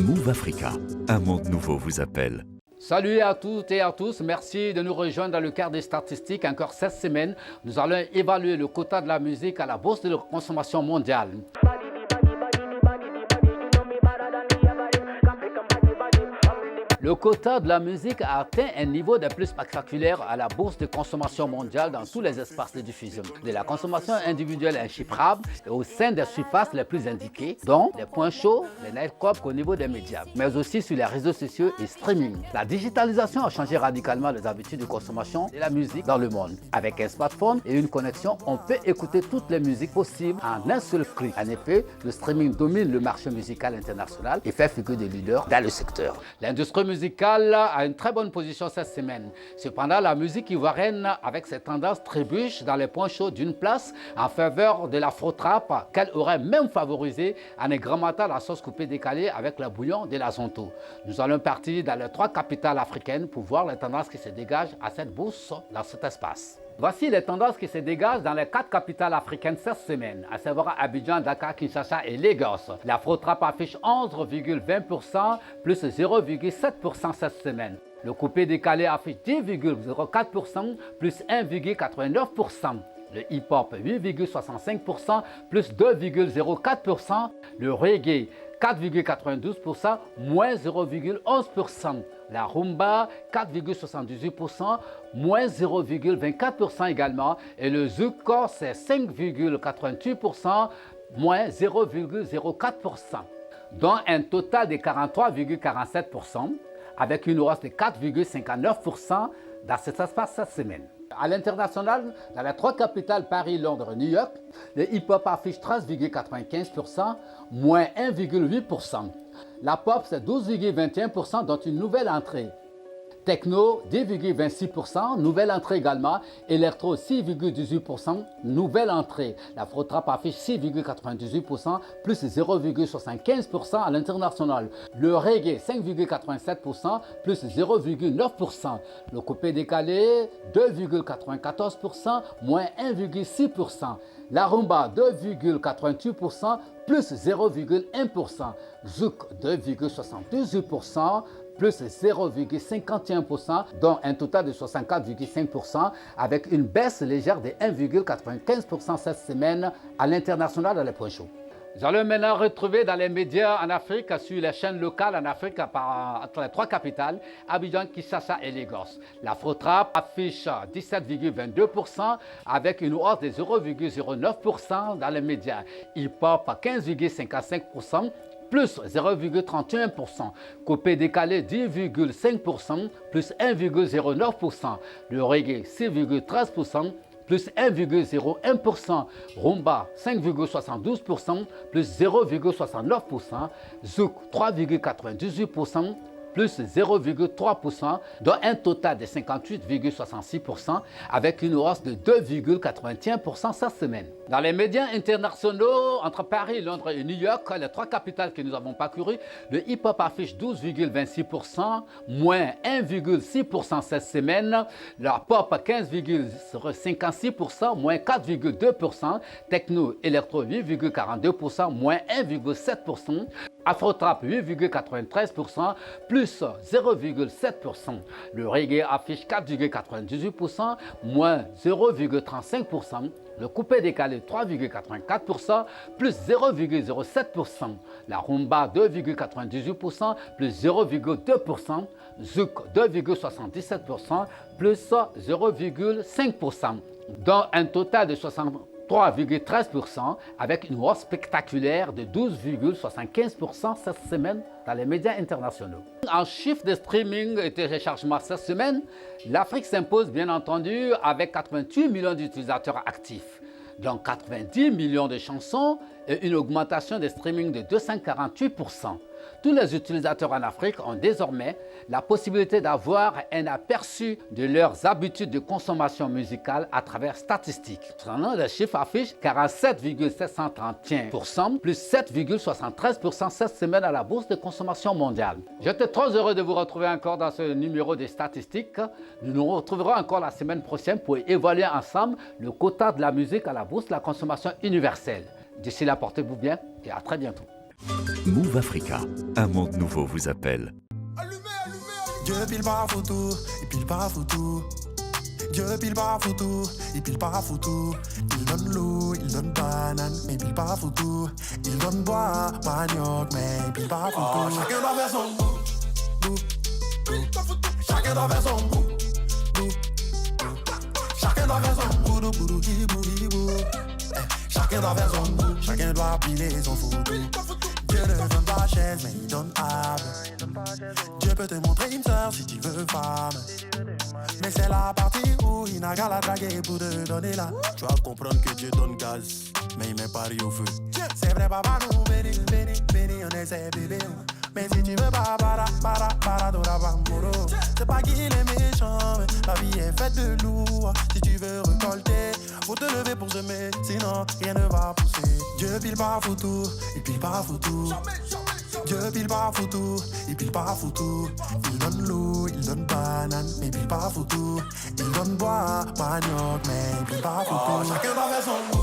Move Africa, un monde nouveau vous appelle. Salut à toutes et à tous, merci de nous rejoindre dans le cadre des statistiques. Encore cette semaine, nous allons évaluer le quota de la musique à la bourse de la consommation mondiale. Le quota de la musique a atteint un niveau de plus spectaculaire à la bourse de consommation mondiale dans tous les espaces de diffusion. De la consommation individuelle inchiffrable et au sein des surfaces les plus indiquées, dont les points chauds, les nightclubs au niveau des médias, mais aussi sur les réseaux sociaux et streaming. La digitalisation a changé radicalement les habitudes de consommation de la musique dans le monde. Avec un smartphone et une connexion, on peut écouter toutes les musiques possibles en un seul clic. En effet, le streaming domine le marché musical international et fait figure de leader dans le secteur. L'industrie musicale a une très bonne position cette semaine. Cependant, la musique ivoirienne, avec ses tendances, trébuche dans les points chauds d'une place en faveur de l'afro-trap qu'elle aurait même favorisé en égrammatant la sauce coupée décalée avec le bouillon de la Zonto. Nous allons partir dans les 3 capitales africaines pour voir les tendances qui se dégagent à cette bourse dans cet espace. Voici les tendances qui se dégagent dans les 4 capitales africaines cette semaine, à savoir Abidjan, Dakar, Kinshasa et Lagos. L'afro-trap affiche 11,20% plus 0,7% cette semaine. Le coupé décalé affiche 10,04% plus 1,89%. Le hip-hop 8,65% plus 2,04%. Le reggae 4,92%, moins 0,11%. La rumba, 4,78%, moins 0,24% également. Et le zouk, c'est 5,88%, moins 0,04%. Dont un total de 43,47%, avec une hausse de 4,59% dans cet espace cette semaine. À l'international, dans les 3 capitales Paris, Londres et New York, le hip-hop affiche 13,95%, moins 1,8%. La pop, c'est 12,21%, dont une nouvelle entrée. Techno, 10,26%, nouvelle entrée également. Électro, 6,18%, nouvelle entrée. L'afro-trap affiche 6,98%, plus 0,75% à l'international. Le reggae, 5,87%, plus 0,9%. Le coupé décalé, 2,94%, moins 1,6%. La rumba, 2,88%, plus 0,1%. Zouk, 2,78%, plus 0,51%, dont un total de 64,5%, avec une baisse légère de 1,95% cette semaine à l'international dans les points chauds. Nous allons maintenant retrouver dans les médias en Afrique, sur les chaînes locales en Afrique, entre les 3 capitales, Abidjan, Kinshasa et Lagos. L'afro-trap affiche 17,22% avec une hausse de 0,09% dans les médias. Hip-hop 15,55%. Plus 0,31%, coupé décalé 10,5%, plus 1,09%, le reggae 6,13%, plus 1,01%, rumba 5,72%, plus 0,69%, zouk 3,98%, plus 0,3%, dont un total de 58,66% avec une hausse de 2,81% cette semaine. Dans les médias internationaux, entre Paris, Londres et New York, les 3 capitales que nous avons parcourues, le hip-hop affiche 12,26%, moins 1,6% cette semaine, la pop 15,56%, moins 4,2%, techno électro 8,42%, moins 1,7%, afro-trap 8,93%, plus 0,7%. Le reggae affiche 4,98%, moins 0,35%. Le coupé décalé 3,84%, plus 0,07%. La rumba 2,98%, plus 0,2%. Zouk 2,77%, plus 0,5%. Dans un total de 3,13% avec une hausse spectaculaire de 12,75% cette semaine dans les médias internationaux. En chiffre de streaming et de téléchargement cette semaine, l'Afrique s'impose bien entendu avec 88 millions d'utilisateurs actifs, dont 90 millions de chansons et une augmentation de streaming de 248%. Tous les utilisateurs en Afrique ont désormais la possibilité d'avoir un aperçu de leurs habitudes de consommation musicale à travers statistiques. Cependant, les chiffres affichent 47,731%, plus 7,73% cette semaine à la bourse de consommation mondiale. J'étais trop heureux de vous retrouver encore dans ce numéro des statistiques. Nous nous retrouverons encore la semaine prochaine pour évaluer ensemble le quota de la musique à la bourse de la consommation universelle. D'ici là, portez-vous bien et à très bientôt. Move Africa, un monde nouveau vous appelle. Dieu pile pas foutu, il pile pas foutu. Dieu pile pas foutu, il pile pas foutu. Il donne l'eau, il donne banane, mais il pile pas foutu. Il donne bois, manioc, mais il pile pas foutu. Chacun doit faire son goût, chacun doit faire son goût, chacun doit faire son goût, boudou, hibou, hibou. Chacun doit faire son goût, chacun doit piler son foutu. Dieu ne donne pas chaise, mais il donne âme. Dieu peut te montrer une sœur si tu veux femme. Mais c'est la partie où il n'a qu'à la draguer pour te donner là. Tu vas comprendre que Dieu donne gaz, mais il met Paris au feu. C'est vrai, papa, nous bénis, bénis, bénis, on essaie bébé. Mais si tu veux pas, para, dora, moro. C'est pas qu'il est méchant, mais la vie est faite de lourd. Si tu veux récolter, faut te lever pour semer, sinon rien ne va pousser. Dieu pile pas foutu, il pile pas foutu. Dieu pile pas foutu, il pile pas foutu. Il donne l'eau, il donne banane, mais il pile pas foutu. Il donne bois, manioc, mais il pile pas foutu. Chacun doit faire son goût.